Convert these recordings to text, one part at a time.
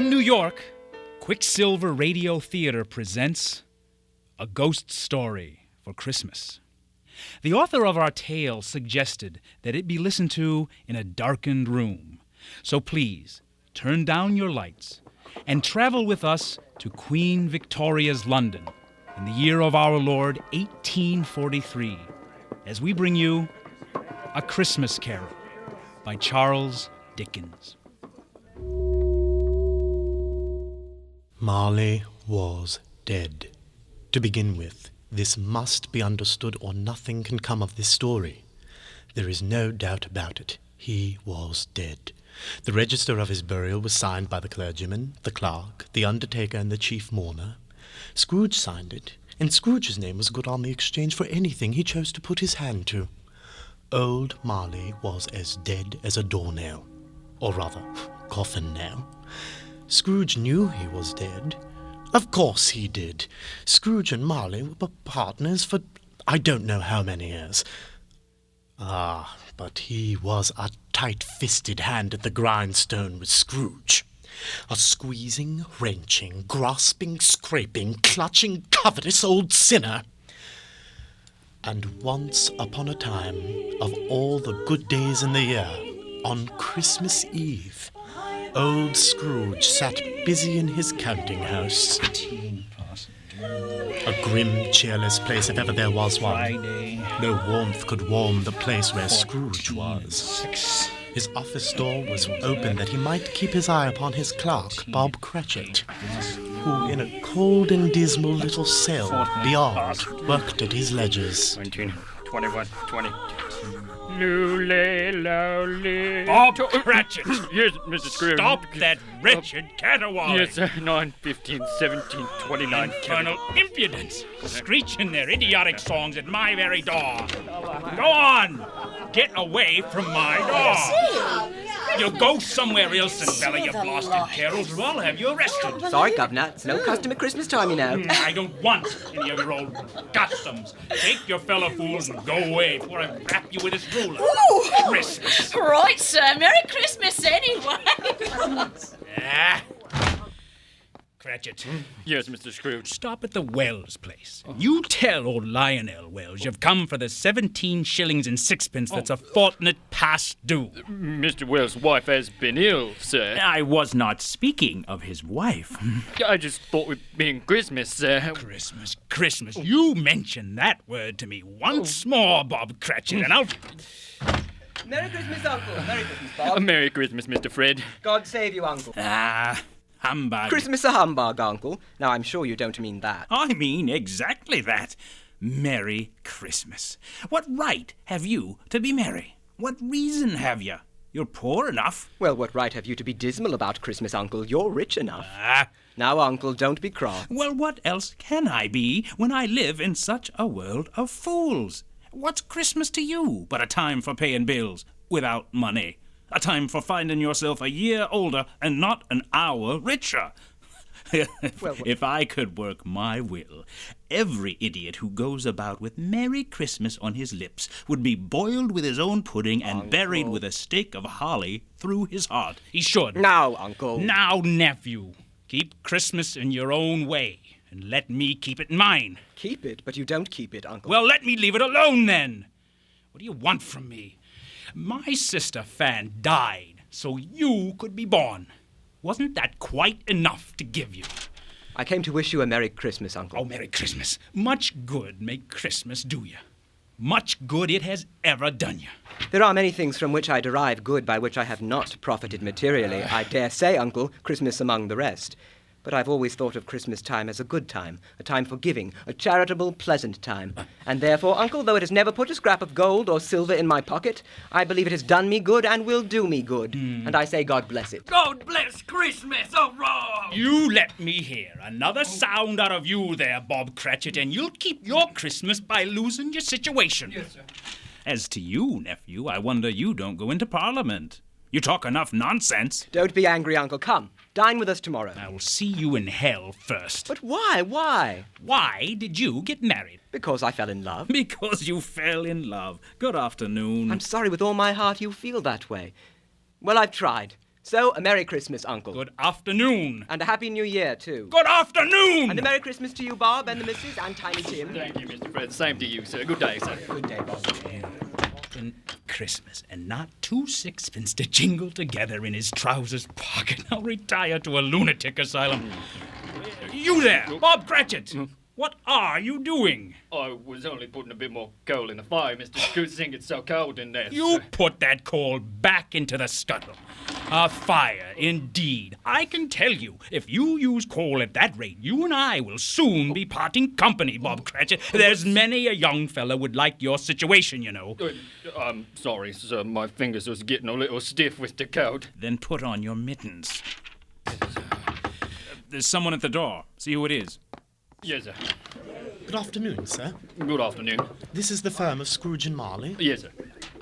From New York, Quicksilver Radio Theater presents A Ghost Story for Christmas. The author of our tale suggested that it be listened to in a darkened room. So please, turn down your lights and travel with us to Queen Victoria's London in the year of our Lord 1843 as we bring you A Christmas Carol by Charles Dickens. Marley was dead. To begin with, this must be understood or nothing can come of this story. There is no doubt about it. He was dead. The register of his burial was signed by the clergyman, the clerk, the undertaker, and the chief mourner. Scrooge signed it, and Scrooge's name was good on the exchange for anything he chose to put his hand to. Old Marley was as dead as a doornail, or rather, coffin nail. Scrooge knew he was dead. Of course he did. Scrooge and Marley were partners for I don't know how many years. Ah, but he was a tight-fisted hand at the grindstone with Scrooge. A squeezing, wrenching, grasping, scraping, clutching, covetous old sinner. And once upon a time, of all the good days in the year, on Christmas Eve, old Scrooge sat busy in his counting-house. A grim, cheerless place if ever there was one. No warmth could warm the place where Scrooge was. His office door was open that he might keep his eye upon his clerk, Bob Cratchit, who in a cold and dismal little cell beyond worked at his ledgers. 19, 21, 20. Lule, lowly. Bob Cratchit! Yes, Mr. Scrooge. Stop that wretched caterwauling! Yes, sir. 9, 15, 17, 29. Infernal impudence! Screeching their idiotic songs at my very door. Go on! Get away from my door! You go somewhere else and Belle, you blasted carols, or I'll have you arrested. Sorry, Governor. It's no custom at Christmas time, you know. I don't want any of your old customs. Take your fellow fools and go away before I rap you with this ruler. Ooh. Christmas. Right, sir. Merry Christmas anyway. Cratchit. Yes, Mr. Scrooge. Stop at the Wells place. You tell old Lionel Wells you've come for the 17 shillings and sixpence that's a fortnight past due. Mr. Wells' wife has been ill, sir. I was not speaking of his wife. I just thought with being Christmas, sir. Christmas. You mention that word to me once more, Bob Cratchit, and I'll... Merry Christmas, Uncle. Merry Christmas, Bob. Merry Christmas, Mr. Fred. God save you, Uncle. Humbug. Christmas a humbug, Uncle. Now, I'm sure you don't mean that. I mean exactly that. Merry Christmas. What right have you to be merry? What reason have you? You're poor enough. Well, what right have you to be dismal about Christmas, Uncle? You're rich enough. Now, Uncle, don't be cross. Well, what else can I be when I live in such a world of fools? What's Christmas to you but a time for paying bills without money? A time for finding yourself a year older and not an hour richer. If I could work my will, every idiot who goes about with Merry Christmas on his lips would be boiled with his own pudding and Uncle. buried with a stake of holly through his heart. He should. Now, Uncle. Now, nephew. Keep Christmas in your own way, and let me keep it in mine. Keep it, but you don't keep it, Uncle. Well, let me leave it alone, then. What do you want from me? My sister Fan died so you could be born. Wasn't that quite enough to give you? I came to wish you a Merry Christmas, Uncle. Oh, Merry Christmas. Much good may Christmas do you. Much good it has ever done you. There are many things from which I derive good by which I have not profited materially. I dare say, Uncle, Christmas among the rest. But I've always thought of Christmas time as a good time, a time for giving, a charitable, pleasant time. And therefore, Uncle, though it has never put a scrap of gold or silver in my pocket, I believe it has done me good and will do me good. And I say God bless it. God bless Christmas, hurrah! You let me hear another sound out of you there, Bob Cratchit, and you'll keep your Christmas by losing your situation. Yes, sir. As to you, nephew, I wonder you don't go into Parliament. You talk enough nonsense. Don't be angry, Uncle. Come, dine with us tomorrow. I'll see you in hell first. But why? Why? Why did you get married? Because I fell in love. Because you fell in love. Good afternoon. I'm sorry with all my heart you feel that way. Well, I've tried. So, a Merry Christmas, Uncle. Good afternoon. And a Happy New Year, too. Good afternoon! And a Merry Christmas to you, Bob, and the Missus, and Tiny Tim. Thank you, Mr. Fred. Same to you, sir. Good day, sir. Good day, Bob. Christmas, and not 2 sixpence to jingle together in his trousers pocket. I'll retire to a lunatic asylum. You there, Bob Cratchit! What are you doing? I was only putting a bit more coal in the fire, Mr. Scrooge. Think it's so cold in there. You sir. put that coal back into the scuttle. A fire, indeed. I can tell you, if you use coal at that rate, you and I will soon be parting company, Bob Cratchit. There's many a young fellow would like your situation, you know. I'm sorry, sir. My fingers was getting a little stiff with the coat. Then put on your mittens. There's someone at the door. See who it is. Yes, sir. Good afternoon, sir. Good afternoon. This is the firm of Scrooge and Marley. Yes, sir.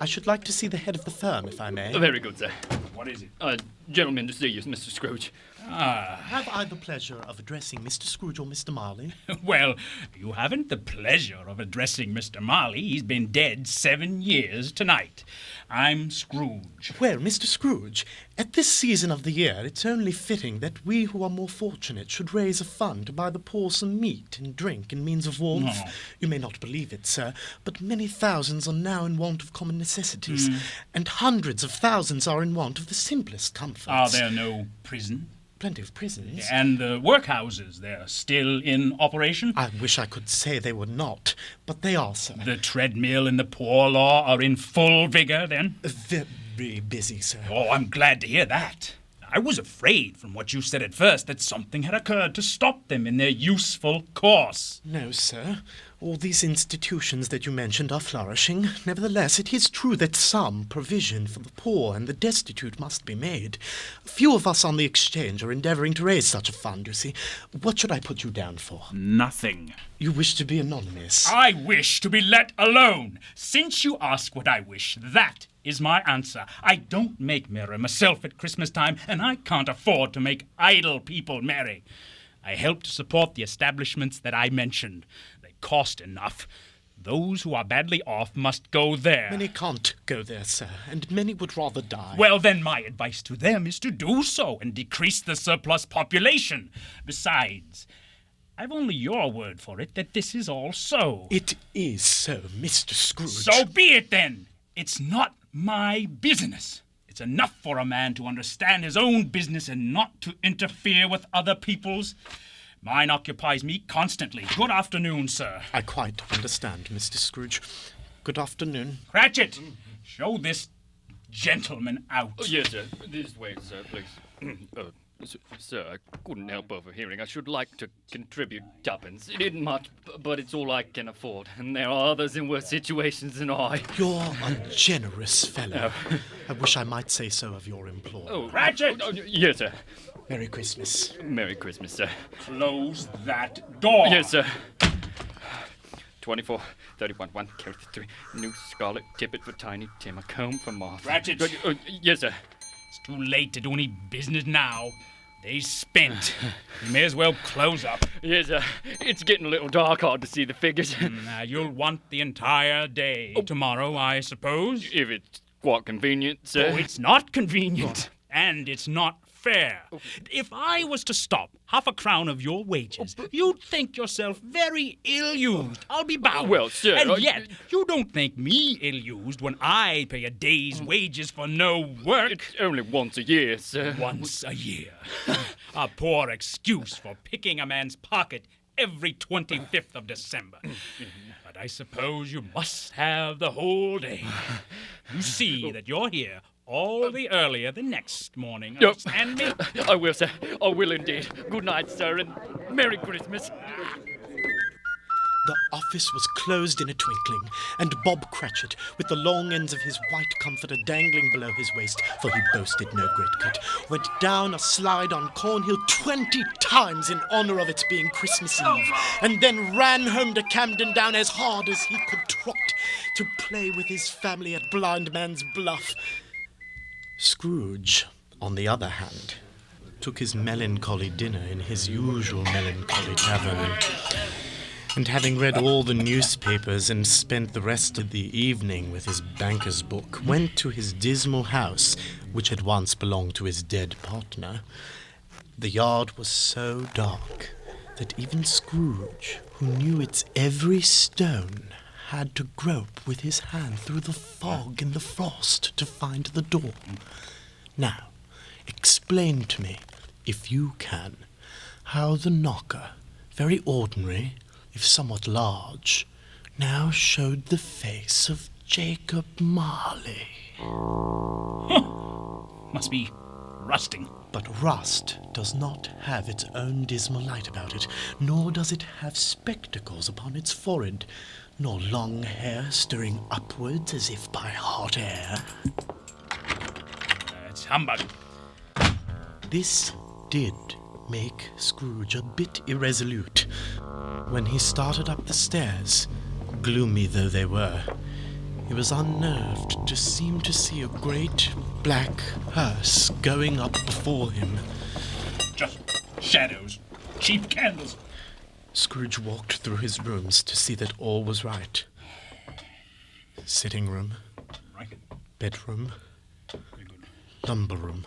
I should like to see the head of the firm, if I may. Very good, sir. What is it? Gentleman to see you, Mr. Scrooge. Have I the pleasure of addressing Mr. Scrooge or Mr. Marley? Well, you haven't the pleasure of addressing Mr. Marley. He's been dead 7 years tonight. I'm Scrooge. Well, Mr. Scrooge, at this season of the year, it's only fitting that we who are more fortunate should raise a fund to buy the poor some meat and drink in means of warmth. Oh. You may not believe it, sir, but many thousands are now in want of common necessities, and hundreds of thousands are in want of the simplest comforts. Are there no prison? Plenty of prisons. And the workhouses, they're still in operation? I wish I could say they were not, but they are, sir. The treadmill and the poor law are in full vigor, then? Very busy, sir. Oh, I'm glad to hear that. I was afraid, from what you said at first, that something had occurred to stop them in their useful course. No, sir. All these institutions that you mentioned are flourishing. Nevertheless, it is true that some provision for the poor and the destitute must be made. Few of us on the exchange are endeavouring to raise such a fund, you see. What should I put you down for? Nothing. You wish to be anonymous. I wish to be let alone. Since you ask what I wish, that is my answer. I don't make merry myself at Christmas time, and I can't afford to make idle people merry. I help to support the establishments that I mentioned. They cost enough. Those who are badly off must go there. Many can't go there, sir, and many would rather die. Well, then my advice to them is to do so and decrease the surplus population. Besides, I've only your word for it that this is all so. It is so, Mr. Scrooge. So be it then. It's not my business. It's enough for a man to understand his own business and not to interfere with other people's. Mine occupies me constantly. Good afternoon, sir. I quite understand, Mr. Scrooge. Good afternoon. Cratchit, show this gentleman out. Oh, yes, sir. This way, sir, please. Sir, I couldn't help overhearing. I should like to contribute tuppence. It isn't much, but it's all I can afford. And there are others in worse situations than I. You're a generous fellow. I wish I might say so of your employer. Oh, Cratchit! Yes, sir. Merry Christmas. Merry Christmas, sir. Close that door. Yes, sir. 24, 31, 1, carry 3. New scarlet tippet for Tiny Tim. A comb for Martha. Cratchit! Yes, sir. It's too late to do any business now. They spent. You may as well close up. Yes, sir. It's getting a little dark, hard to see the figures. Now, you'll want the entire day tomorrow, I suppose. If it's quite convenient, sir. Oh, it's not convenient. And it's not fair. If I was to stop half a crown of your wages, you'd think yourself very ill-used, I'll be bound. Well, sir, And yet, you don't think me ill-used when I pay a day's wages for no work. It's only once a year, sir. Once a year. A poor excuse for picking a man's pocket every 25th of December. But I suppose you must have the whole day. You see that you're here all the earlier the next morning. Understand me? I will, sir. I will indeed. Good night, sir, and Merry Christmas. The office was closed in a twinkling, and Bob Cratchit, with the long ends of his white comforter dangling below his waist, for he boasted no greatcoat, went down a slide on Cornhill 20 times in honour of its being Christmas Eve, and then ran home to Camden Down as hard as he could trot to play with his family at Blind Man's Bluff. Scrooge, on the other hand, took his melancholy dinner in his usual melancholy tavern. and having read all the newspapers and spent the rest of the evening with his banker's book, went to his dismal house, which had once belonged to his dead partner. The yard was so dark that even Scrooge, who knew its every stone, had to grope with his hand through the fog and the frost to find the door. Now, explain to me, if you can, how the knocker, very ordinary, if somewhat large, now showed the face of Jacob Marley. Must be rusting. But rust does not have its own dismal light about it, nor does it have spectacles upon its forehead, nor long hair stirring upwards as if by hot air. It's humbug. This did make Scrooge a bit irresolute. When he started up the stairs, gloomy though they were, he was unnerved to seem to see a great black hearse going up before him. Just shadows. Cheap candles. Scrooge walked through his rooms to see that all was right. Sitting room, Right. bedroom, Very good. lumber room,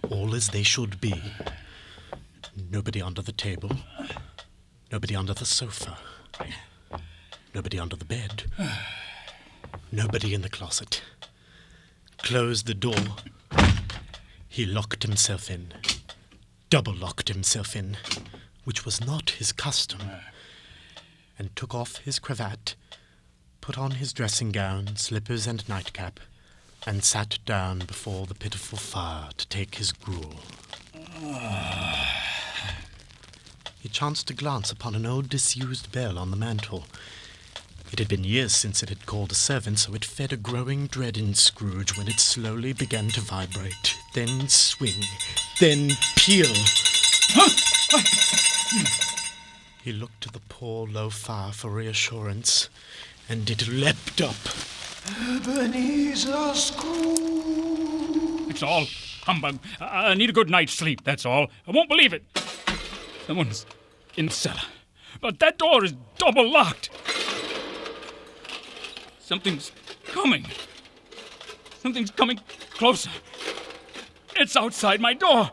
all as they should be. Nobody under the table, nobody under the sofa, nobody under the bed, nobody in the closet. Closed the door. He locked himself in, double-locked himself in, which was not his custom, and took off his cravat, put on his dressing gown, slippers and nightcap, and sat down before the pitiful fire to take his gruel. He chanced to glance upon an old disused bell on the mantel. It had been years since it had called a servant, so it fed a growing dread in Scrooge when it slowly began to vibrate, then swing, then peal. He looked to the poor low fire for reassurance, and it leapt up. Ebenezer Scrooge! It's all humbug. I need a good night's sleep, that's all. I won't believe it. Someone's in the cellar. But that door is double locked. Something's coming. Something's coming closer. It's outside my door.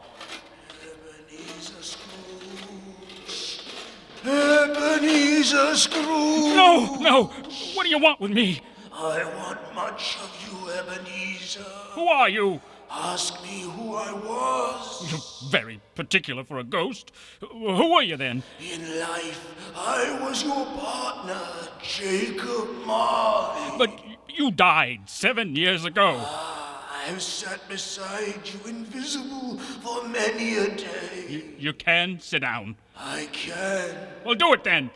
Ebenezer Scrooge! Ebenezer Scrooge! No! What do you want with me? I want much of you, Ebenezer. Who are you? Ask me who I was. You're very particular for a ghost. Who are you then? In life, I was your partner, Jacob Marley. But you died 7 years ago. I've sat beside you invisible for many a day. You can sit down. I can. Well, do it then.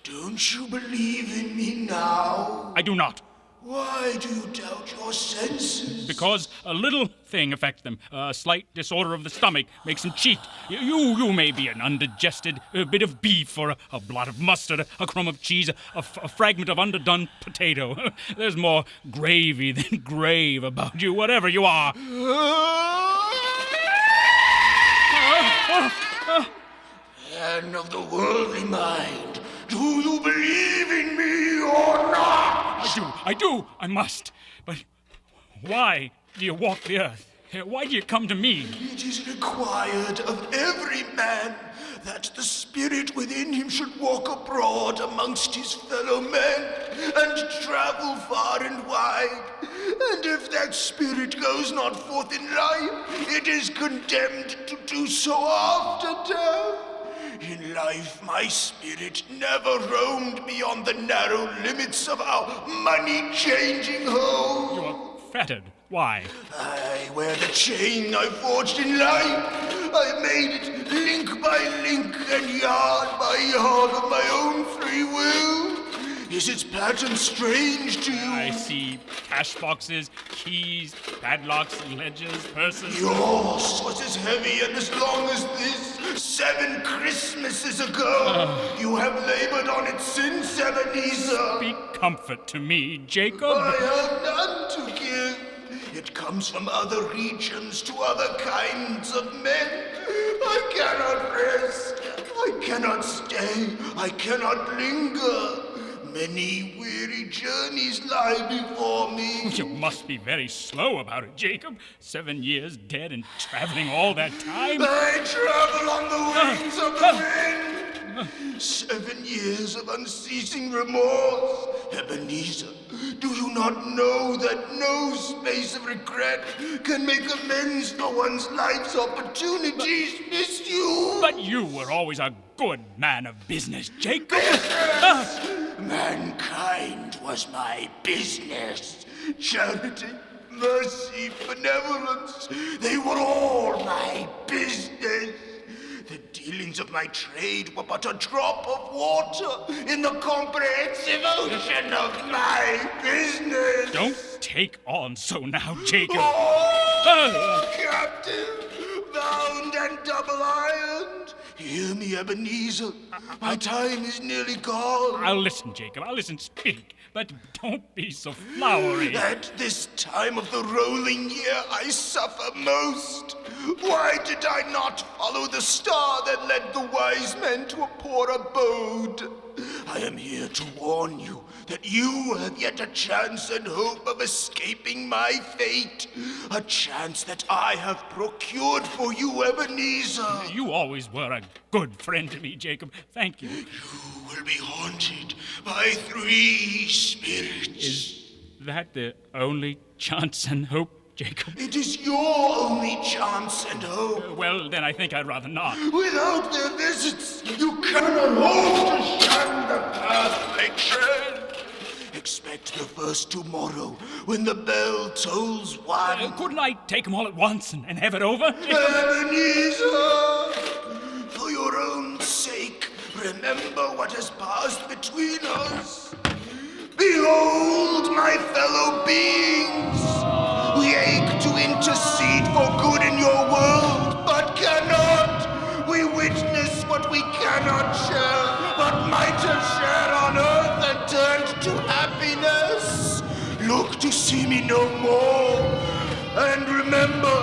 Don't you believe in me now? I do not. Why do you doubt your senses? Because a little thing affects them. A slight disorder of the stomach makes them cheat. You may be an undigested bit of beef or a blot of mustard, a crumb of cheese, a fragment of underdone potato. There's more gravy than grave about you, whatever you are. Man of the worldly mind, do you believe in me or not? I do, I must. But why do you walk the earth? Why do you come to me? It is required of every man that the spirit within him should walk abroad amongst his fellow men and travel far and wide. And if that spirit goes not forth in life, it is condemned to do so after death. In life, my spirit never roamed beyond the narrow limits of our money-changing home. You're fettered. Why? I wear the chain I forged in life. I made it link by link and yard by yard of my own free will. Is its pattern strange to you? I see cash boxes, keys, padlocks, ledgers, purses. Yours was as heavy and as long as this 7 Christmases ago. You have labored on it since, Ebenezer. Speak comfort to me, Jacob. I have none to give. It comes from other regions to other kinds of men. I cannot rest, I cannot stay. I cannot linger. Many weary journeys lie before me. You must be very slow about it, Jacob. 7 years dead and traveling all that time. I travel on the wings of the wind. 7 years of unceasing remorse. Ebenezer, do you not know that no space of regret can make amends for one's life's opportunities miss you? But you were always a good man of business, Jacob. Mankind was my business. Charity, mercy, benevolence, they were all my business. The dealings of my trade were but a drop of water in the comprehensive ocean of my business. Don't take on so now, Jacob. Oh, captive, bound and double-ironed. Hear me, Ebenezer. My time is nearly gone. I'll listen, Jacob. I'll listen. Speak. But don't be so flowery. At this time of the rolling year, I suffer most. Why did I not follow the star that led the wise men to a poor abode? I am here to warn you that you have yet a chance and hope of escaping my fate. A chance that I have procured for you, Ebenezer. You always were a good friend to me, Jacob. Thank you. You will be haunted by 3 spirits. Is that the only chance and hope, Jacob? It is your only chance and hope. Well, then I think I'd rather not. Without their visits, you cannot hope to shun the path they tread. Expect the first tomorrow, when the bell tolls 1. Couldn't I take them all at once and have it over? Ebenezer! For your own sake, remember what has passed between us. Behold, my fellow beings! We ache to intercede for good in your world, but cannot. We witness what we cannot share, but might have shared on earth and turned to happiness. Look to see me no more. And remember,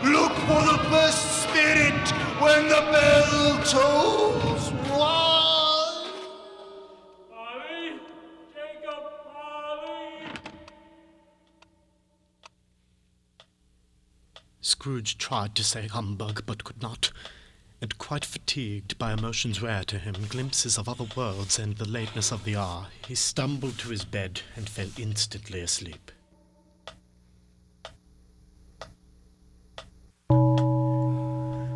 look for the first spirit when the bell tolls 1. Marley! Jacob, Marley! Scrooge tried to say humbug, but could not, and quite fatigued by emotions rare to him, glimpses of other worlds and the lateness of the hour, he stumbled to his bed and fell instantly asleep.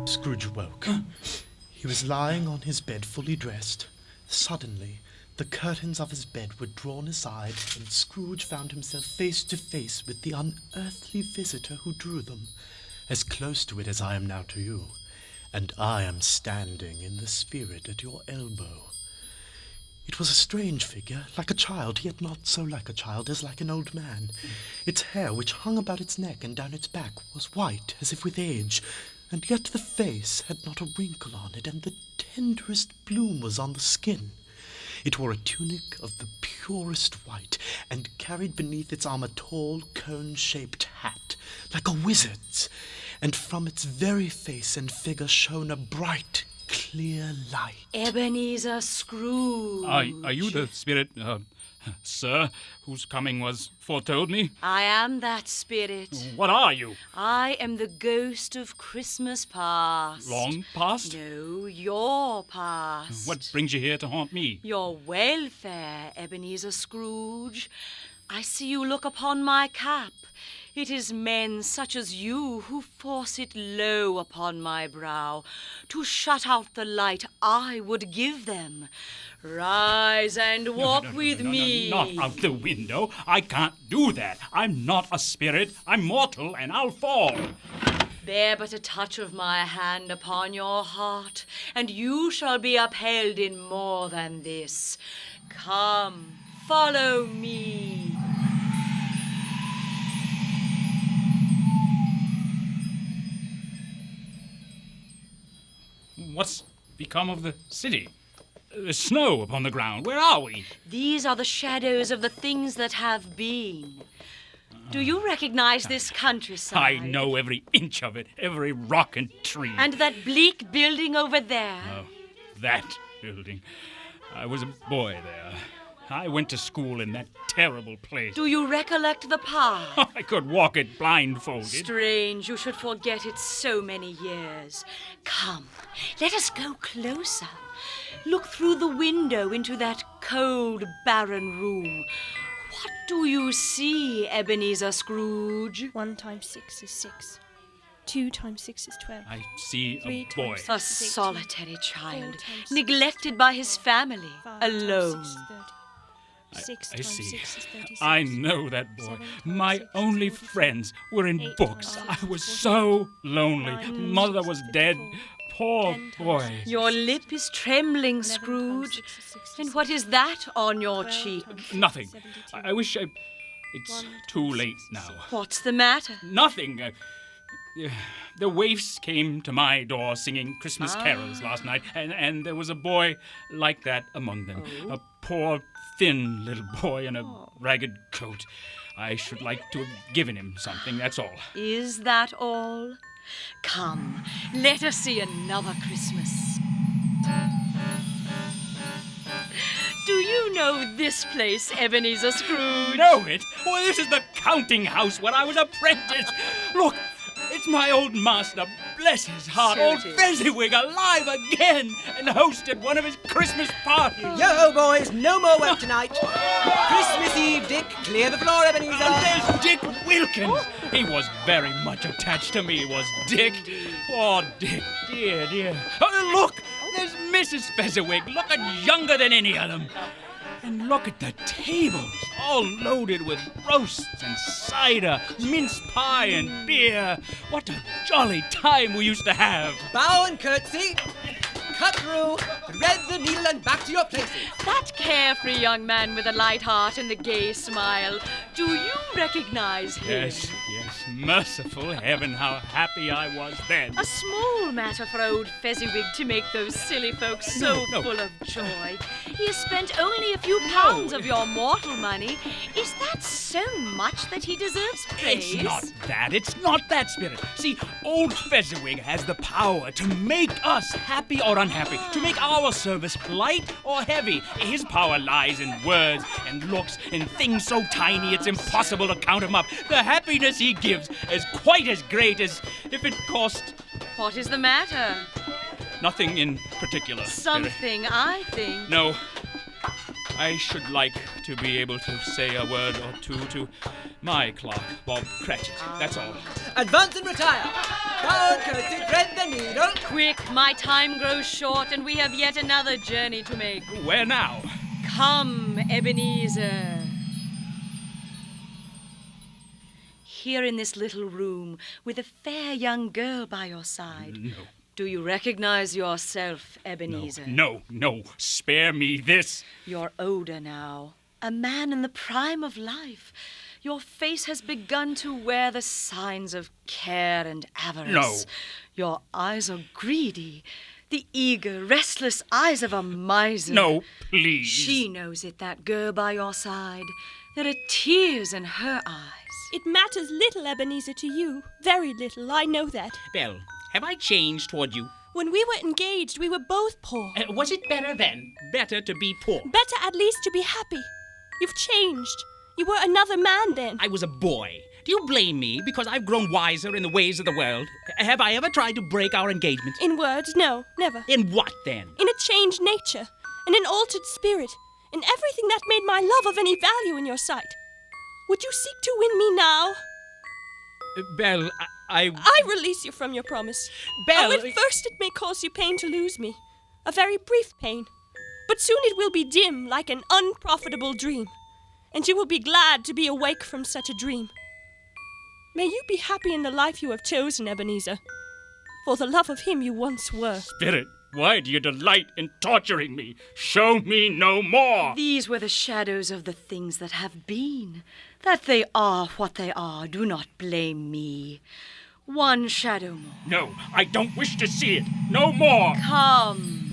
Scrooge woke. He was lying on his bed fully dressed. Suddenly, the curtains of his bed were drawn aside, and Scrooge found himself face to face with the unearthly visitor who drew them, as close to it as I am now to you, and I am standing in the spirit at your elbow. It was a strange figure, like a child, yet not so like a child as like an old man. Its hair, which hung about its neck and down its back, was white, as if with age, and yet the face had not a wrinkle on it, and the tenderest bloom was on the skin. It wore a tunic of the purest white, and carried beneath its arm a tall, cone-shaped hat, like a wizard's, and from its very face and figure shone a bright, clear light. Ebenezer Scrooge. Are you the spirit, sir, whose coming was foretold me? I am that spirit. What are you? I am the ghost of Christmas past. Long past? No, your past. What brings you here to haunt me? Your welfare, Ebenezer Scrooge. I see you look upon my cap. It is men such as you who force it low upon my brow, to shut out the light I would give them. Rise and walk with me. Not out the window. I can't do that. I'm not a spirit. I'm mortal, and I'll fall. Bear but a touch of my hand upon your heart, and you shall be upheld in more than this. Come, follow me. What's become of the city? There's snow upon the ground. Where are we? These are the shadows of the things that have been. Do you recognize this countryside? I know every inch of it, every rock and tree. And that bleak building over there? that building. I was a boy there. I went to school in that terrible place. Do you recollect the path? I could walk it blindfolded. Strange you should forget it so many years. Come, let us go closer. Look through the window into that cold, barren room. What do you see, Ebenezer Scrooge? 1 times 6 is 6. 2 times 6 is 12. I see 3 a boy. times A 6 is 18. solitary child, 4 times neglected by his family, 5 times alone. 6 is 30. 6 I times see. 6 is 36. I know that boy. 7 times My 6 is only 44. friends were in 8 books. times I 6 was is so lonely. 9 times Mother 6 was is dead. 54. Poor 10 times boy. 6 is Your lip is trembling, 11 times Scrooge. 6 is 66. And what is that on your 12 cheek? times 6 is Nothing. 72. I wish I... It's 1 too times late 6 is now. What's the matter? Nothing. The waifs came to my door singing Christmas carols last night, and there was a boy like that among them. A poor, thin little boy in a ragged coat. I should like to have given him something, that's all. Is that all? Come, let us see another Christmas. Do you know this place, Ebenezer Scrooge? Know it? Well, this is the counting house where I was apprentice. Look, it's my old master, bless his heart, So old it is. Fezziwig, alive again, and hosted one of his Christmas parties. Yo, boys, no more work tonight. Christmas Eve, Dick. Clear the floor, Ebenezer. And there's Dick Wilkins. He was very much attached to me, was Dick. Poor Dick, dear, dear. Oh, look, there's Mrs. Fezziwig, looking younger than any of them. And look at the tables, all loaded with roasts and cider, mince pie and beer. What a jolly time we used to have. Bow and curtsy. Cut through. Thread the needle and back to your places. That carefree young man with the light heart and the gay smile. Do you recognize him? Yes, merciful heaven, how happy I was then. A small matter for old Fezziwig to make those silly folks so No. full of joy. He has spent only a few pounds of your mortal money. Is that so much that he deserves praise? It's not that. It's not that, Spirit. See, old Fezziwig has the power to make us happy or unhappy, to make our service light or heavy. His power lies in words and looks and things so tiny it's impossible to count them up. The happiness he gives is quite as great as if it cost What is the matter? nothing in particular. Spirit. Something, I think. No. I should like to be able to say a word or two to my clerk, Bob Cratchit. That's all. Advance and retire. Bow and curtsy. Thread the needle. Quick, my time grows short and we have yet another journey to make. Where now? Come, Ebenezer. Here in this little room with a fair young girl by your side. No. Do you recognize yourself, Ebenezer? No. Spare me this. You're older now, a man in the prime of life. Your face has begun to wear the signs of care and avarice. No. Your eyes are greedy, the eager, restless eyes of a miser. No, please. She knows it, that girl by your side. There are tears in her eyes. It matters little, Ebenezer, to you. Very little, I know that. Belle, have I changed toward you? When we were engaged, we were both poor. Was it better then? Better to be poor? Better at least to be happy. You've changed. You were another man then. I was a boy. Do you blame me because I've grown wiser in the ways of the world? Have I ever tried to break our engagement? In words, no, never. In what then? In a changed nature, in an altered spirit, in everything that made my love of any value in your sight. Would you seek to win me now? Belle, I release you from your promise. Belle! At first it may cause you pain to lose me. A very brief pain. But soon it will be dim like an unprofitable dream. And you will be glad to be awake from such a dream. May you be happy in the life you have chosen, Ebenezer. For the love of him you once were. Spirit, why do you delight in torturing me? Show me no more. These were the shadows of the things that have been. That they are what they are, do not blame me. One shadow more. No, I don't wish to see it. No more. Come.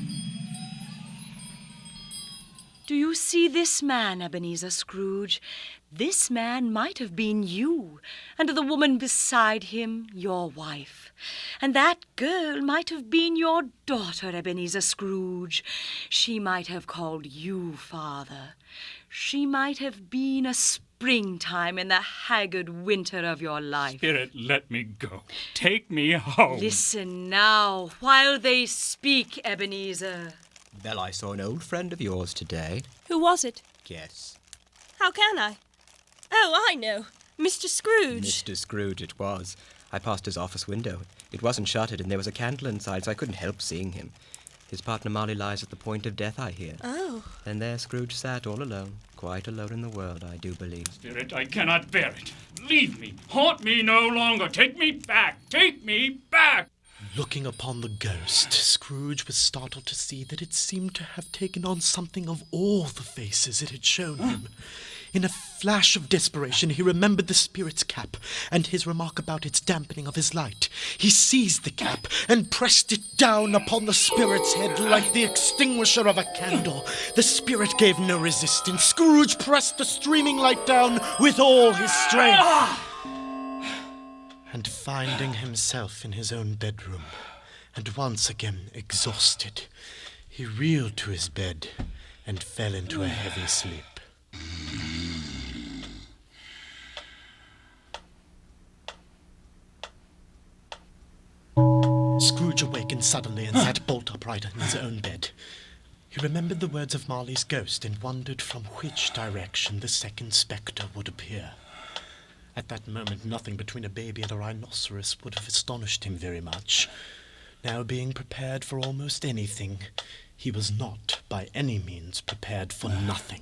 Do you see this man, Ebenezer Scrooge? This man might have been you, and the woman beside him your wife. And that girl might have been your daughter, Ebenezer Scrooge. She might have called you father. She might have been a springtime in the haggard winter of your life. Spirit, let me go. Take me home. Listen now, while they speak, Ebenezer. Belle, I saw an old friend of yours today. Who was it? Guess. How can I? Oh, I know. Mr. Scrooge. Mr. Scrooge it was. I passed his office window. It wasn't shuttered, and there was a candle inside, so I couldn't help seeing him. His partner Marley lies at the point of death, I hear. Oh. And there Scrooge sat all alone, quite alone in the world, I do believe. Spirit, I cannot bear it. Leave me. Haunt me no longer. Take me back. Take me back. Looking upon the ghost, Scrooge was startled to see that it seemed to have taken on something of all the faces it had shown him. In a flash of desperation, he remembered the spirit's cap and his remark about its dampening of his light. He seized the cap and pressed it down upon the spirit's head like the extinguisher of a candle. The spirit gave no resistance. Scrooge pressed the streaming light down with all his strength. And finding himself in his own bedroom, and once again exhausted, he reeled to his bed and fell into a heavy sleep. Scrooge awakened suddenly and sat bolt upright in his own bed. He remembered the words of Marley's ghost and wondered from which direction the second spectre would appear. At that moment, nothing between a baby and a rhinoceros would have astonished him very much. Now, being prepared for almost anything, he was not by any means prepared for nothing.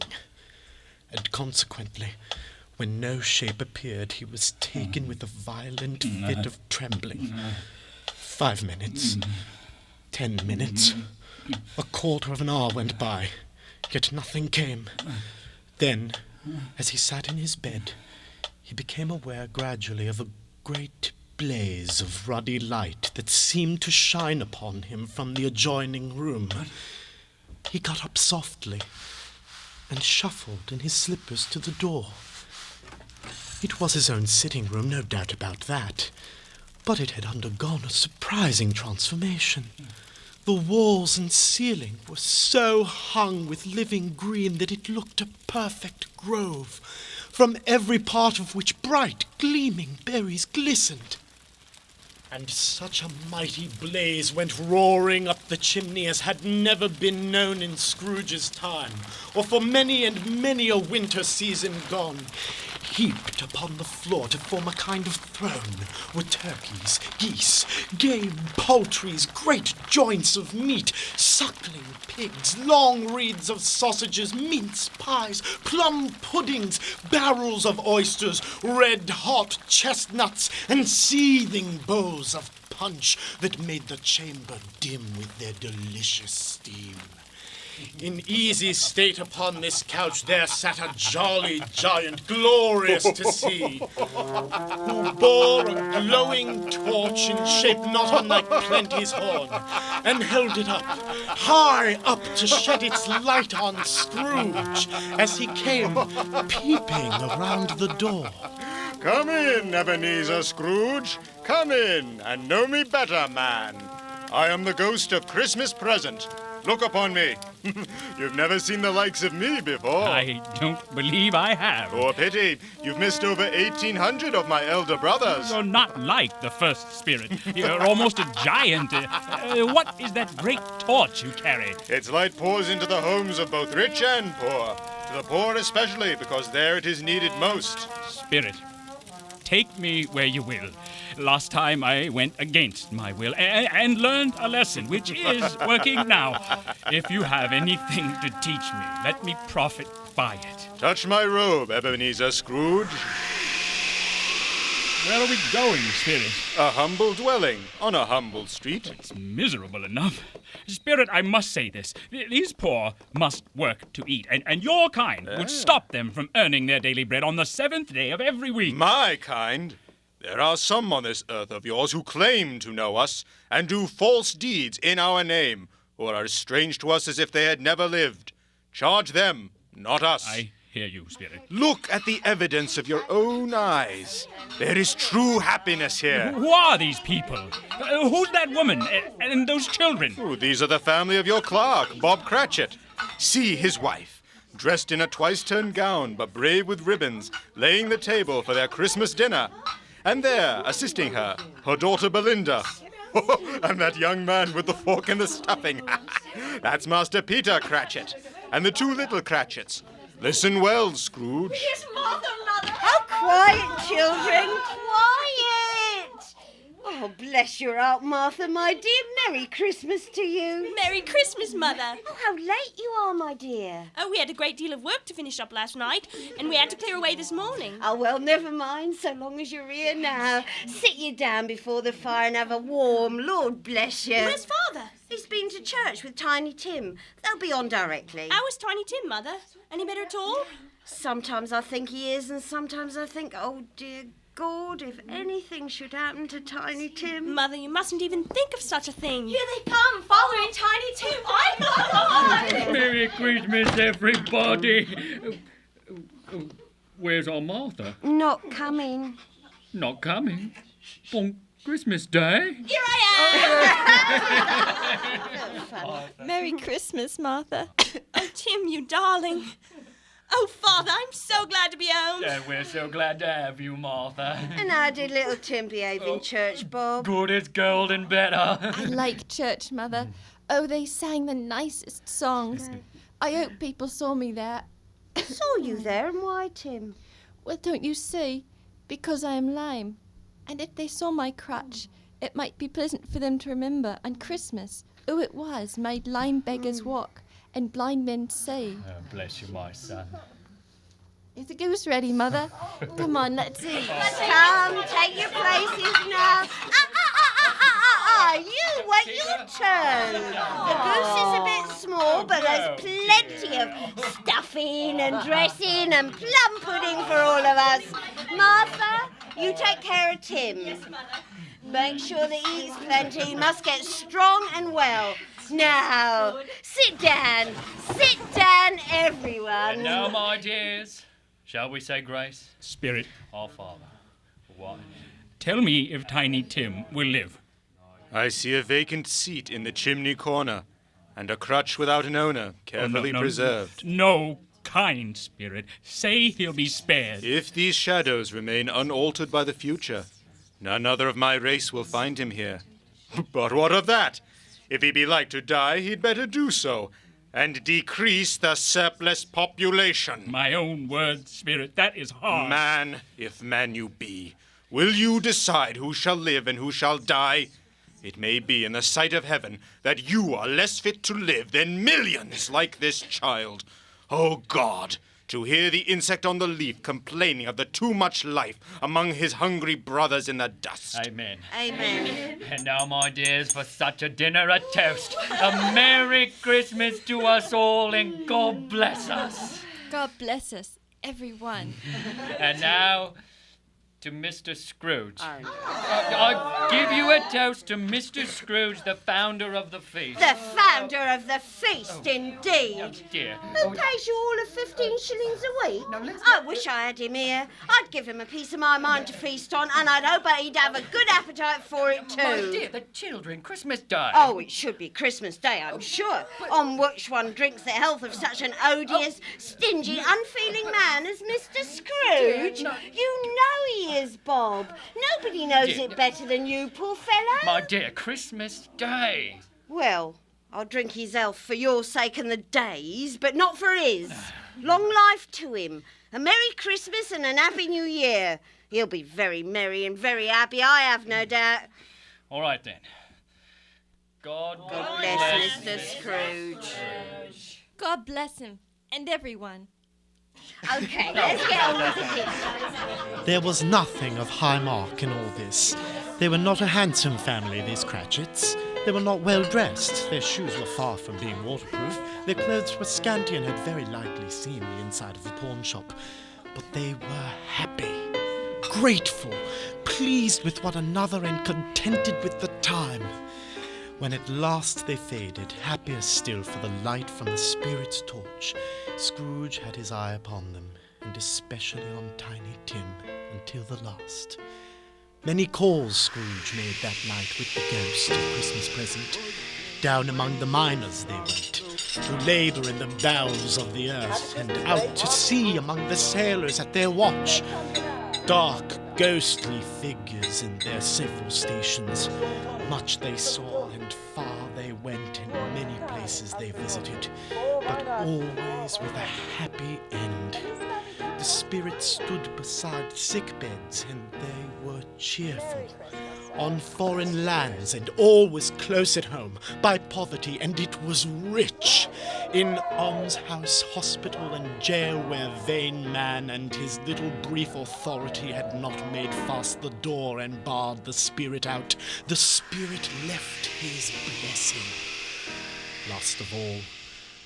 And consequently, when no shape appeared, he was taken with a violent fit of trembling. 5 minutes, 10 minutes, a quarter of an hour went by, yet nothing came. Then, as he sat in his bed, he became aware gradually of a great blaze of ruddy light that seemed to shine upon him from the adjoining room. He got up softly and shuffled in his slippers to the door. It was his own sitting room, no doubt about that, but it had undergone a surprising transformation. The walls and ceiling were so hung with living green that it looked a perfect grove, from every part of which bright, gleaming berries glistened. And such a mighty blaze went roaring up the chimney as had never been known in Scrooge's time, or for many and many a winter season gone. Heaped upon the floor to form a kind of throne were turkeys, geese, game, poultries, great joints of meat, suckling pigs, long wreaths of sausages, mince pies, plum puddings, barrels of oysters, red-hot chestnuts, and seething bowls of punch that made the chamber dim with their delicious steam. In easy state upon this couch there sat a jolly giant, glorious to see, who bore a glowing torch in shape not unlike Plenty's horn, and held it up, high up to shed its light on Scrooge as he came peeping around the door. Come in, Ebenezer Scrooge. Come in and know me better, man. I am the ghost of Christmas present. Look upon me. You've never seen the likes of me before. I don't believe I have. Poor pity. You've missed over 1,800 of my elder brothers. You're not like the first spirit. You're almost a giant. What is that great torch you carry? Its light pours into the homes of both rich and poor. To the poor especially, because there it is needed most. Spirit, take me where you will. Last time I went against my will and learned a lesson, which is working now. If you have anything to teach me, let me profit by it. Touch my robe, Ebenezer Scrooge. Where are we going, Spirit? A humble dwelling on a humble street. It's miserable enough. Spirit, I must say this. These poor must work to eat, and your kind would stop them from earning their daily bread on the 7th day of every week. My kind? There are some on this earth of yours who claim to know us and do false deeds in our name, or are as strange to us as if they had never lived. Charge them, not us. I hear you, Spirit. Look at the evidence of your own eyes. There is true happiness here. Who are these people? Who's that woman and those children? Oh, these are the family of your clerk, Bob Cratchit. See his wife, dressed in a twice-turned gown, but brave with ribbons, laying the table for their Christmas dinner. And there, assisting her, her daughter Belinda. And that young man with the fork and the stuffing. That's Master Peter Cratchit. And the two little Cratchits. Listen well, Scrooge. Yes, Mother. Oh, quiet, children, quiet. Oh, bless your heart, Martha, my dear. Merry Christmas to you. Merry Christmas, Mother. Oh, how late you are, my dear. Oh, we had a great deal of work to finish up last night, and we had to clear away this morning. Oh, well, never mind, so long as you're here now. Sit you down before the fire and have a warm, Lord bless you. Where's Father? He's been to church with Tiny Tim. They'll be on directly. How is Tiny Tim, Mother? Any better at all? Sometimes I think he is, and sometimes I think, oh, dear God, if anything should happen to Tiny Tim. Mother, you mustn't even think of such a thing. Here they come, Father and Tiny Tim. Merry Christmas, everybody. Where's our Martha? Not coming. Not coming? On Christmas Day? Here I am! Merry Christmas, Martha. Oh, Tim, you darling. Oh, Father, I'm so glad to be home. And we're so glad to have you, Martha. And how did little Tim behave in church, Bob? Good as gold and better. I like church, Mother. Oh, they sang the nicest songs. I hope people saw me there. Saw you there, and why, Tim? Well, don't you see? Because I am lame. And if they saw my crutch, it might be pleasant for them to remember on Christmas who it was made lame beggars walk and blind men see. Oh, bless you, my son. Is the goose ready, Mother? Come on, let's eat. Come, take your places now. You wait your turn. The goose is a bit small, but there's plenty of stuffing and dressing and plum pudding for all of us. Martha, you take care of Tim. Yes, Mother. Make sure that he eats plenty. He must get strong and well. Now, sit down, everyone. And now, my dears, shall we say grace? Spirit, Our Father, what? tell me if Tiny Tim will live. I see a vacant seat in the chimney corner, and a crutch without an owner, carefully preserved. No, kind Spirit. Say he'll be spared. If these shadows remain unaltered by the future, none other of my race will find him here. But what of that? If he be like to die, he'd better do so, and decrease the surplus population. My own word, Spirit, that is hard. Man, if man you be, will you decide who shall live and who shall die? It may be in the sight of heaven that you are less fit to live than millions like this child. Oh God, to hear the insect on the leaf complaining of the too much life among his hungry brothers in the dust. Amen. Amen. And now, my dears, for such a dinner, a toast. A Merry Christmas to us all, and God bless us. God bless us, everyone. And now, to Mr. Scrooge. I give you a toast to Mr. Scrooge, the founder of the feast. The founder of the feast, indeed. Oh, dear. Who pays you all of 15 shillings a week? I wish I had him here. I'd give him a piece of my mind to feast on, and I'd hope he'd have a good appetite for it too. My dear, the children, Christmas Day. Oh, it should be Christmas Day, I'm sure, on which one drinks the health of such an odious, stingy, unfeeling man as Mr. Scrooge. You know he is, Bob. Nobody knows it better than you, poor fellow. My dear, Christmas Day. Well, I'll drink his health for your sake and the day's, but not for his. Long life to him. A Merry Christmas and an Happy New Year. He'll be very merry and very happy, I have no doubt. All right, then. God Bless Mr. Scrooge. God bless him, and everyone. OK, let's get on with the dinner. There was nothing of high mark in all this. They were not a handsome family, these Cratchits. They were not well dressed. Their shoes were far from being waterproof. Their clothes were scanty and had very likely seen the inside of a pawn shop. But they were happy, grateful, pleased with one another and contented with the time. When at last they faded, happier still for the light from the spirit's torch, Scrooge had his eye upon them, and especially on Tiny Tim, until the last. Many calls Scrooge made that night with the ghost of Christmas present. Down among the miners they went, to labour in the bowels of the earth, and out to sea among the sailors at their watch. Dark, ghostly figures in their several stations. Much they saw, and far they went, and many places they visited, but always with a happy end. The spirits stood beside sick beds, and they were cheerful. On foreign lands, and all was close at home, by poverty, and it was rich. In almshouse, hospital, and jail, where vain man and his little brief authority had not made fast the door and barred the spirit out, the spirit left his blessing. Last of all,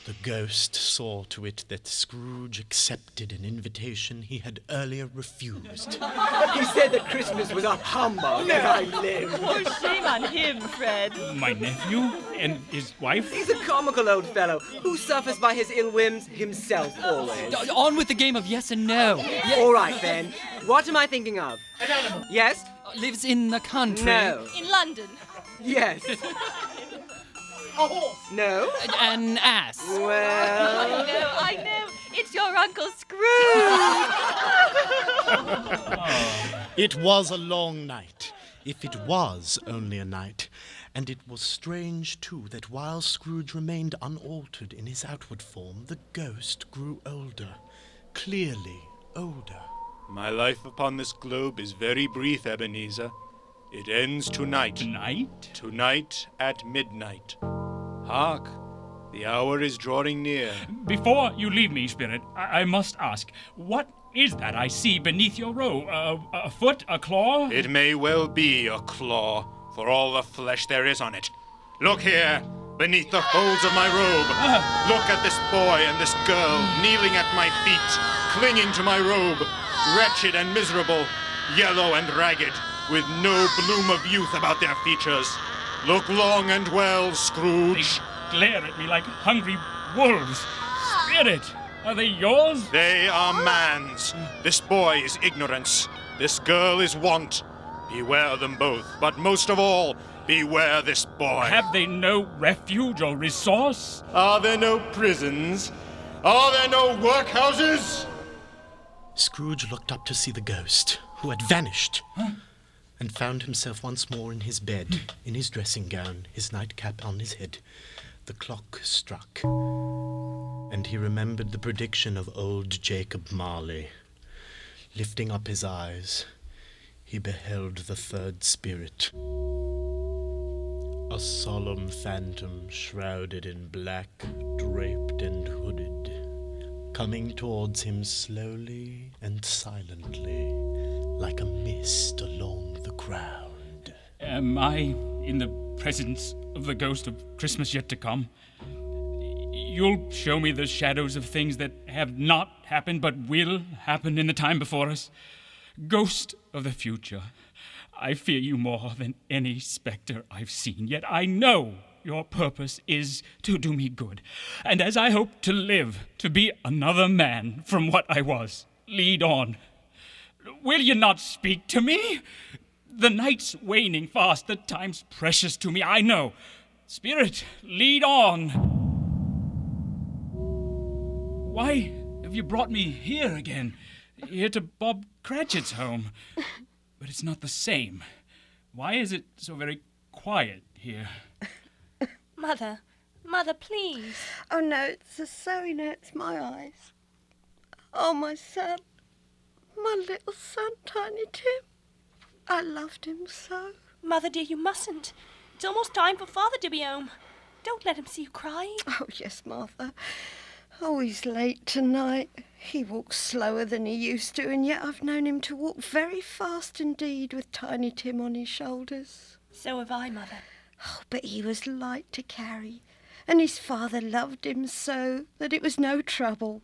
the ghost saw to it that Scrooge accepted an invitation he had earlier refused. He said that Christmas was a humbug, and I live. Oh, shame on him, Fred. My nephew and his wife? He's a comical old fellow who suffers by his ill whims himself always. On with the game of yes and no. All right, then. What am I thinking of? An animal. Yes? Lives in the country. No. In London. Yes. A horse. No. An ass. Well... I know. It's your Uncle Scrooge. It was a long night, if it was only a night, and it was strange, too, that while Scrooge remained unaltered in his outward form, the ghost grew older, clearly older. My life upon this globe is very brief, Ebenezer. It ends tonight. Tonight? Tonight at midnight. Hark, the hour is drawing near. Before you leave me, Spirit, I must ask, what is that I see beneath your robe? A foot? A claw? It may well be a claw, for all the flesh there is on it. Look here, beneath the folds of my robe. Look at this boy and this girl kneeling at my feet, clinging to my robe, wretched and miserable, yellow and ragged, with no bloom of youth about their features. Look long and well, Scrooge. They glare at me like hungry wolves. Spirit, are they yours? They are man's. This boy is ignorance. This girl is want. Beware them both, but most of all, beware this boy. Have they no refuge or resource? Are there no prisons? Are there no workhouses? Scrooge looked up to see the ghost, who had vanished, and found himself once more in his bed, in his dressing gown, his nightcap on his head. The clock struck, and he remembered the prediction of old Jacob Marley. Lifting up his eyes, he beheld the third spirit. A solemn phantom shrouded in black, draped and hooded, coming towards him slowly and silently, like a mist along the ground. Am I in the presence of the ghost of Christmas yet to come? You'll show me the shadows of things that have not happened but will happen in the time before us. Ghost of the future, I fear you more than any spectre I've seen, yet I know your purpose is to do me good. And as I hope to live, to be another man from what I was, lead on. Will you not speak to me? The night's waning fast, the time's precious to me, I know. Spirit, lead on. Why have you brought me here again? Here to Bob Cratchit's home. But it's not the same. Why is it so very quiet here? Mother, please. Oh, no, it's the sewing hurts my eyes. Oh, my son. My little son, Tiny Tim. I loved him so. Mother, dear, you mustn't. It's almost time for Father to be home. Don't let him see you crying. Oh, yes, Martha. Oh, he's late tonight. He walks slower than he used to, and yet I've known him to walk very fast indeed with Tiny Tim on his shoulders. So have I, Mother. Oh, but he was light to carry, and his father loved him so that it was no trouble.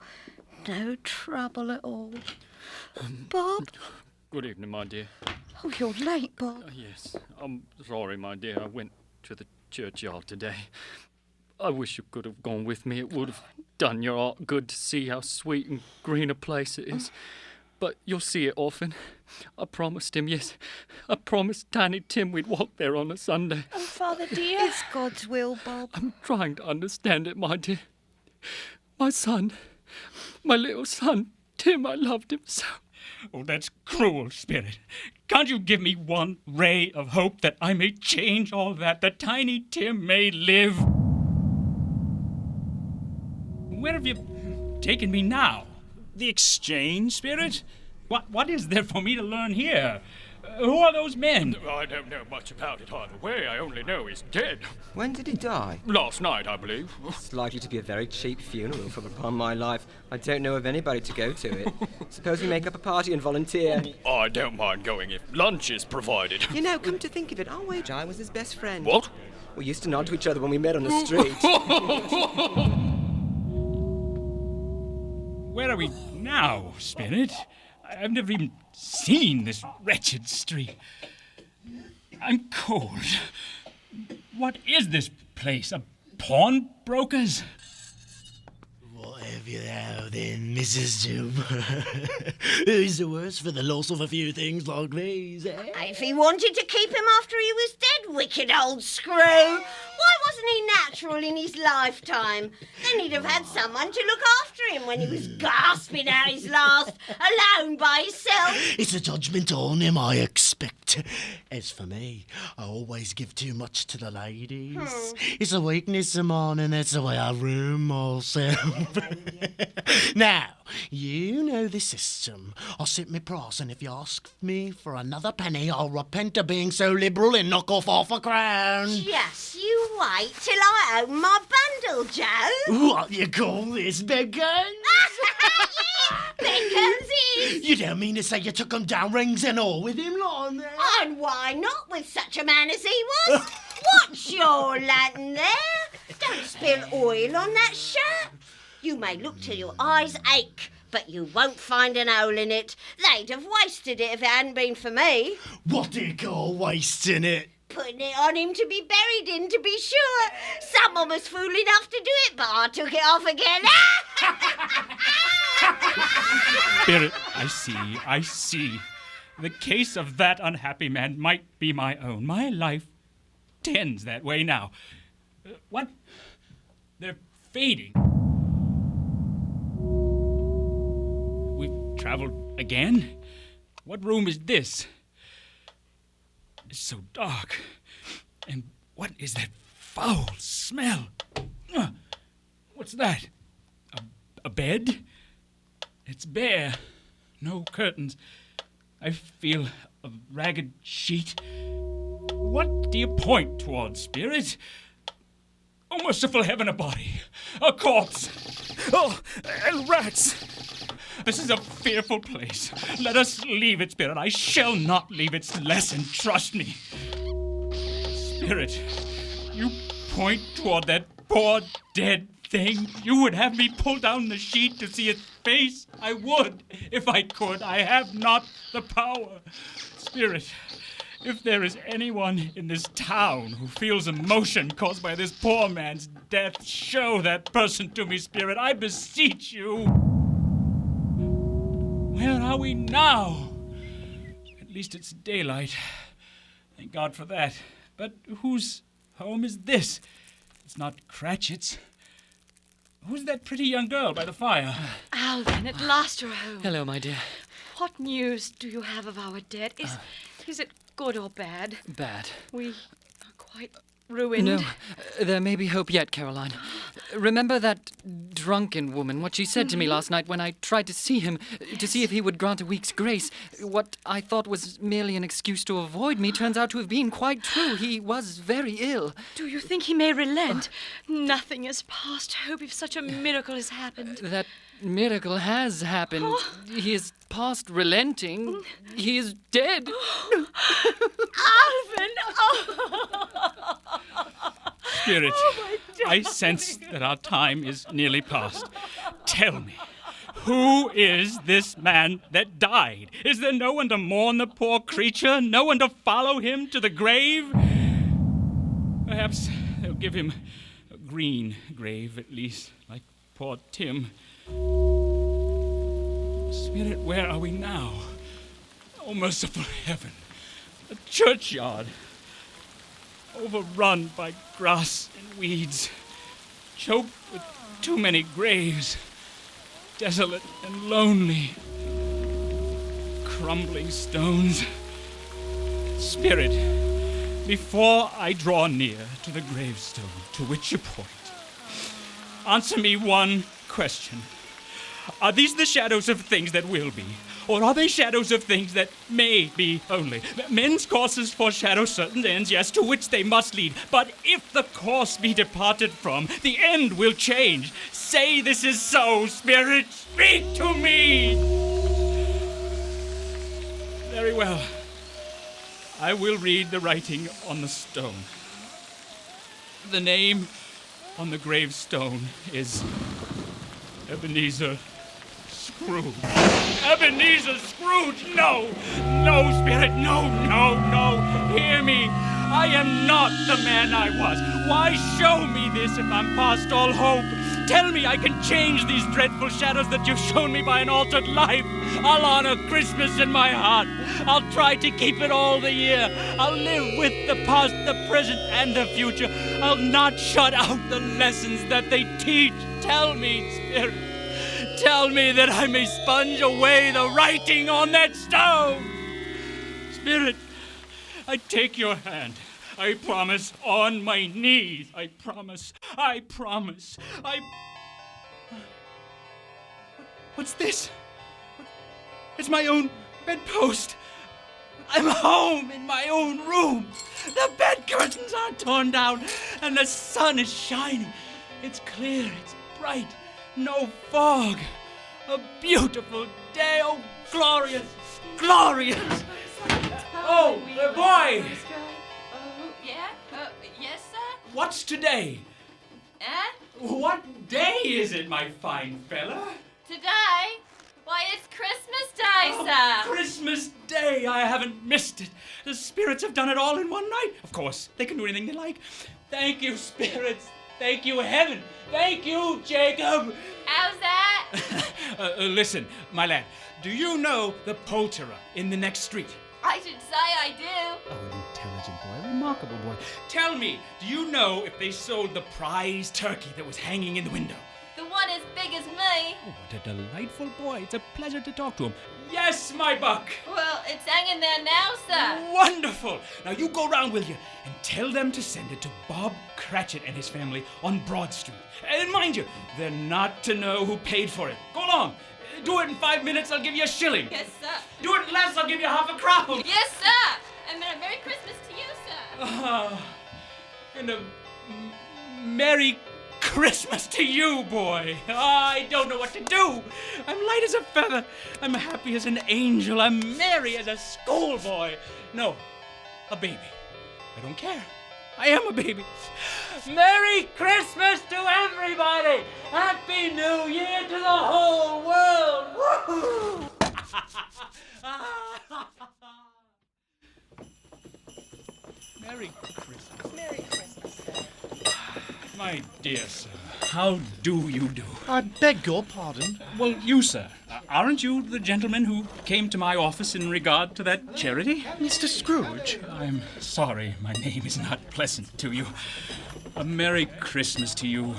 No trouble at all. Bob? Good evening, my dear. Oh, you're late, Bob. Yes, I'm sorry, my dear. I went to the churchyard today. I wish you could have gone with me. It would have done your heart good to see how sweet and green a place it is. But you'll see it often. I promised him, yes. I promised Tiny Tim we'd walk there on a Sunday. Oh, Father dear. It's God's will, Bob. I'm trying to understand it, my dear. My son, my little son, Tim, I loved him so. Oh, that's cruel, Spirit. Can't you give me one ray of hope that I may change all that Tiny Tim may live? Where have you taken me now? The exchange, Spirit? What is there for me to learn here? Who are those men? I don't know much about it either way. I only know he's dead. When did he die? Last night, I believe. It's likely to be a very cheap funeral, for upon my life, I don't know of anybody to go to it. Suppose we make up a party and volunteer. I don't mind going if lunch is provided. You know, come to think of it, I'll wager I was his best friend. What? We used to nod to each other when we met on the street. Where are we now, Spirit? I've never even seen this wretched street. I'm cold. What is this place? A pawnbroker's? What have you now then, Mrs. Jim? Who's the worse for the loss of a few things like these, eh? If he wanted to keep him after he was dead, wicked old Screw. Why wasn't he natural in his lifetime? Then he'd have had someone to look after him when he was gasping out his last, alone by himself. It's a judgment on him, I expect. As for me, I always give too much to the ladies. It's a weakness of mine, and that's the way I ruin myself. Now, you know the system. I'll set my price, and if you ask me for another penny, I'll repent of being so liberal and knock off half a crown. Just you wait till I open my bundle, Joe. What you call this, Beckons? Beckons is. You don't mean to say you took him down, rings and all, with him lying there? And why not, with such a man as he was? What's your lantern there? Don't spill oil on that shirt. You may look till your eyes ache, but you won't find an hole in it. They'd have wasted it if it hadn't been for me. What do you call wasting it? Putting it on him to be buried in, to be sure. Someone was fool enough to do it, but I took it off again. Spirit, I see. The case of that unhappy man might be my own. My life tends that way now. What? They're fading. We've traveled again? What room is this? It's so dark. And what is that foul smell? What's that? A bed? It's bare. No curtains. I feel a ragged sheet. What do you point towards, Spirit? Oh, merciful heaven, a body. A corpse. Oh, and rats. This is a fearful place. Let us leave it, Spirit. I shall not leave its lesson, trust me. Spirit, you point toward that poor dead thing. You would have me pull down the sheet to see its face. I would, if I could. I have not the power. Spirit, if there is anyone in this town who feels emotion caused by this poor man's death, show that person to me, Spirit. I beseech you. Where are we now? At least it's daylight. Thank God for that. But whose home is this? It's not Cratchit's. Who's that pretty young girl by the fire? Alvin, at last you're home. Hello, my dear. What news do you have of our dead? Is it good or bad? Bad. We are quite ruined. No, there may be hope yet, Caroline. Remember that drunken woman, what she said to me last night when I tried to see him, to see if he would grant a week's grace. What I thought was merely an excuse to avoid me turns out to have been quite true. He was very ill. Do you think he may relent? Nothing is past hope if such a miracle has happened. That miracle has happened. He is past relenting. He is dead. Alvin! Spirit, I sense that our time is nearly past. Tell me, who is this man that died? Is there no one to mourn the poor creature? No one to follow him to the grave? Perhaps They'll give him a green grave, at least, like poor Tim. Spirit, where are we now? Oh, merciful heaven. A churchyard. Overrun by grass and weeds. Choked with too many graves. Desolate and lonely. Crumbling stones. Spirit, before I draw near to the gravestone to which you point, answer me one question. Are these the shadows of things that will be, or are they shadows of things that may be only? Men's courses foreshadow certain ends, yes, to which they must lead. But if the course be departed from, the end will change. Say this is so, Spirit. Speak to me. Very well. I will read the writing on the stone. The name on the gravestone is Ebenezer Scrooge. Ebenezer Scrooge! No! No, Spirit! No, no, no! Hear me! I am not the man I was. Why show me this if I'm past all hope? Tell me I can change these dreadful shadows that you've shown me by an altered life. I'll honor Christmas in my heart. I'll try to keep it all the year. I'll live with the past, the present, and the future. I'll not shut out the lessons that they teach. Tell me, Spirit. Tell me that I may sponge away the writing on that stone. Spirit, I take your hand. I promise on my knees. I promise. What's this? It's my own bedpost. I'm home in my own room. The bed curtains are torn down and the sun is shining. It's clear, it's bright, no fog. A beautiful day, oh, glorious, glorious. Oh, the boy. Yes, sir? What's today? What day is it, my fine fella? Today? Why, it's Christmas Day, sir. Christmas Day! I haven't missed it. The spirits have done it all in one night. Of course, they can do anything they like. Thank you, spirits. Thank you, heaven. Thank you, Jacob. How's that? Listen, my lad. Do you know the poulterer in the next street? I should say I do. Oh, an intelligent boy, a remarkable boy. Tell me, do you know if they sold the prize turkey that was hanging in the window? The one as big as me. Oh, what a delightful boy. It's a pleasure to talk to him. Yes, my buck. Well, it's hanging there now, sir. Wonderful. Now you go round, will you, and tell them to send it to Bob Cratchit and his family on Broad Street. And mind you, they're not to know who paid for it. Go along. Do it in 5 minutes, I'll give you a shilling. Yes, sir. Do it in less, I'll give you half a crown. Yes, sir. And Merry Christmas to you, sir. And a Merry Christmas to you, boy. I don't know what to do. I'm light as a feather. I'm happy as an angel. I'm merry as a schoolboy. No, a baby. I don't care. I am a baby. Merry Christmas to everybody! Happy New Year to the whole world! Woo-hoo! Merry Christmas. Merry Christmas, sir. My dear sir, how do you do? I beg your pardon. Well, you, sir, aren't you the gentleman who came to my office in regard to that charity? Mr. Scrooge? I'm sorry my name is not pleasant to you. A Merry Christmas to you.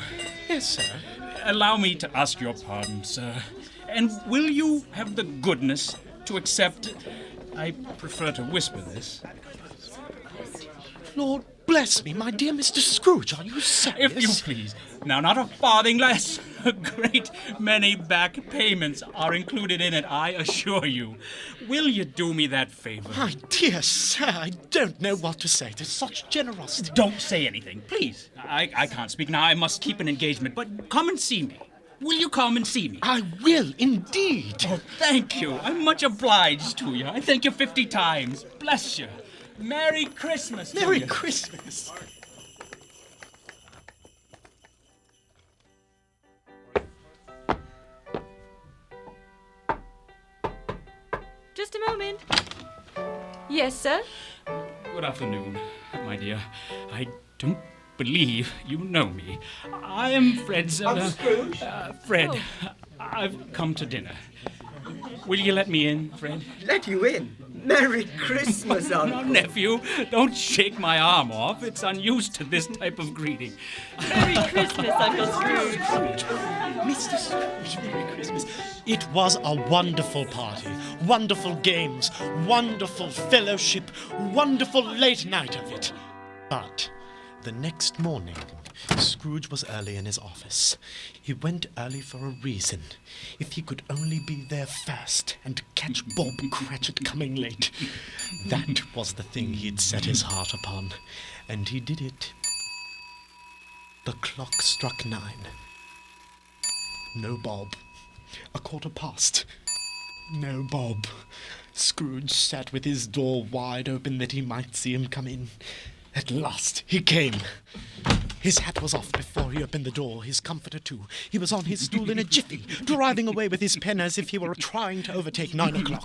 Yes, sir. Allow me to ask your pardon, sir. And will you have the goodness to accept... I prefer to whisper this. Lord bless me, my dear Mr. Scrooge, are you serious? If you please. Now, not a farthing less. A great many back payments are included in it, I assure you. Will you do me that favor? My dear sir, I don't know what to say to such generosity. Don't say anything, please. I can't speak now. I must keep an engagement. But come and see me. Will you come and see me? I will, indeed. Oh, thank you. I'm much obliged to you. I thank you 50 times. Bless you. Merry Christmas. Merry Christmas. Just a moment. Yes, sir? Good afternoon, my dear. I don't believe you know me. I am Fred's... Scrooge? Fred, I've come to dinner. Will you let me in, Fred? Let you in? Merry Christmas, Uncle. No, nephew, don't shake my arm off. It's unused to this type of greeting. Merry Christmas, Uncle Scrooge. Mr. Scrooge, Merry Christmas. It was a wonderful party, wonderful games, wonderful fellowship, wonderful late night of it. But the next morning, Scrooge was early in his office. He went early for a reason. If he could only be there first and catch Bob Cratchit coming late. That was the thing he'd set his heart upon. And he did it. The clock struck 9. No Bob. 1:15. No Bob. Scrooge sat with his door wide open that he might see him come in. At last he came. His hat was off before he opened the door, his comforter too. He was on his stool in a jiffy, driving away with his pen as if he were trying to overtake 9 o'clock.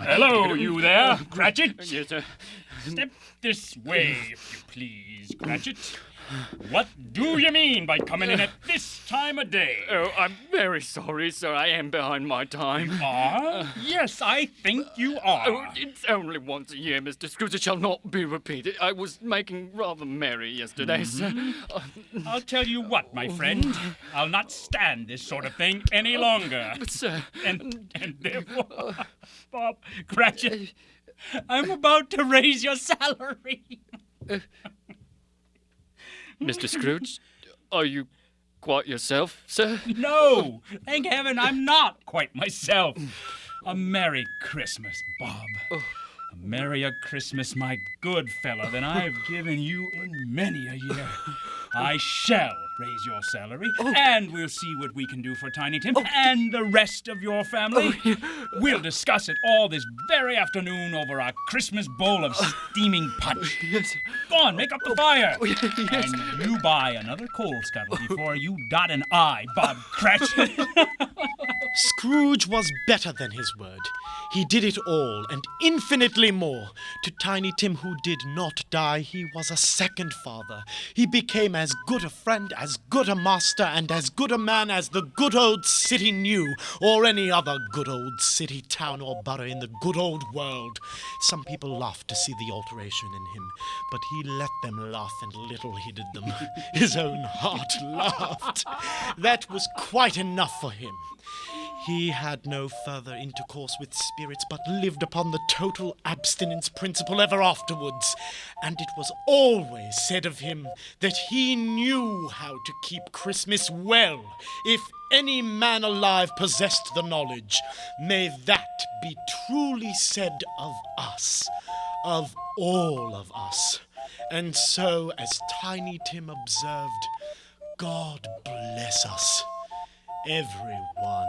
Hello, you there, Cratchit? Yes, sir. Step this way, if you please, Cratchit. What do you mean by coming in at this time of day? Oh, I'm very sorry, sir. I am behind my time. Yes, I think you are. Oh, it's only once a year, Mr. Scrooge. It shall not be repeated. I was making rather merry yesterday, sir. I'll tell you what, my friend. I'll not stand this sort of thing any longer. But, sir... And therefore, Bob Cratchit, I'm about to raise your salary. Mr. Scrooge, are you quite yourself, sir? No, thank heaven I'm not quite myself. A Merry Christmas, Bob. A merrier Christmas, my good fellow, than I've given you in many a year. I shall raise your salary, and we'll see what we can do for Tiny Tim and the rest of your family. We'll discuss it all this very afternoon over our Christmas bowl of steaming punch. Go on, make up the fire. And you buy another coal scuttle before you dot an I, Bob Cratchit. Scrooge was better than his word. He did it all, and infinitely more. To Tiny Tim, who did not die, he was a second father. He became as good a friend, as good a master, and as good a man as the good old city knew, or any other good old city, town, or borough in the good old world. Some people laughed to see the alteration in him, but he let them laugh, and little heeded them. His own heart laughed. That was quite enough for him. He had no further intercourse with spirits, but lived upon the total abstinence principle ever afterwards. And it was always said of him that he knew how to keep Christmas well. If any man alive possessed the knowledge, may that be truly said of us, of all of us. And so, as Tiny Tim observed, God bless us, everyone.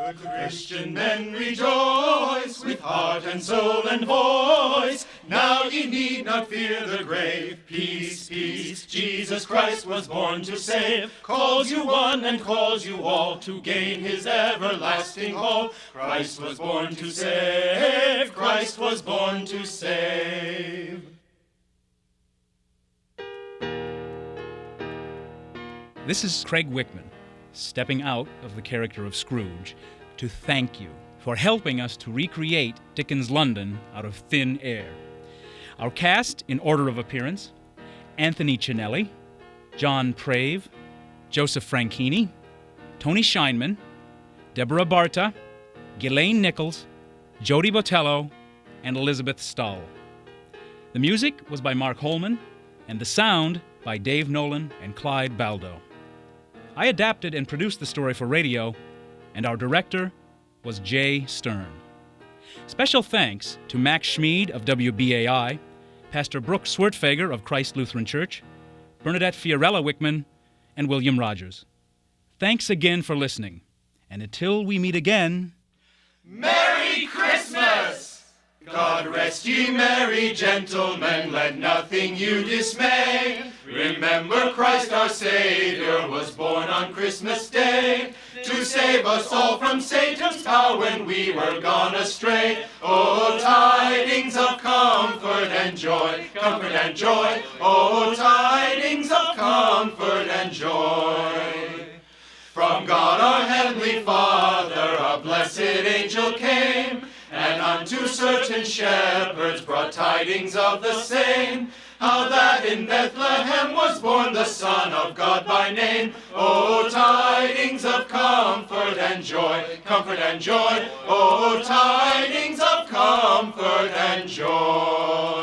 Good Christian men rejoice with heart and soul and voice. Now ye need not fear the grave. Peace, peace, Jesus Christ was born to save. Calls you one and calls you all to gain his everlasting hall. Christ was born to save. Christ was born to save. This is Craig Wichman, stepping out of the character of Scrooge to thank you for helping us to recreate Dickens' London out of thin air. Our cast, in order of appearance: Anthony Cinelli, John Prave, Joseph Franchini, Tony Scheinman, Deborah Barta, Ghislaine Nichols, Jodi Bothelo, and Elizabeth Stull. The music was by Mark Hollman, and the sound by Dave Nolan and Clyde Baldo. I adapted and produced the story for radio, and our director was Jay Stern. Special thanks to Max Schmid of WBAI, Pastor Brooke Swertfager of Christ Lutheran Church, Bernadette Fiorella Wichman, and William Rogers. Thanks again for listening, and until we meet again... Merry Christmas! God rest ye merry gentlemen, let nothing you dismay. Remember Christ our Savior was born on Christmas Day. to save us all from Satan's power when we were gone astray. Oh, tidings of comfort and joy, comfort and joy. Oh, tidings of comfort and joy. From God our heavenly Father, a blessed angel came, and unto certain shepherds brought tidings of the same, how that in Bethlehem was born the Son of God by name. Oh, tidings of comfort and joy, comfort and joy. Oh, tidings of comfort and joy.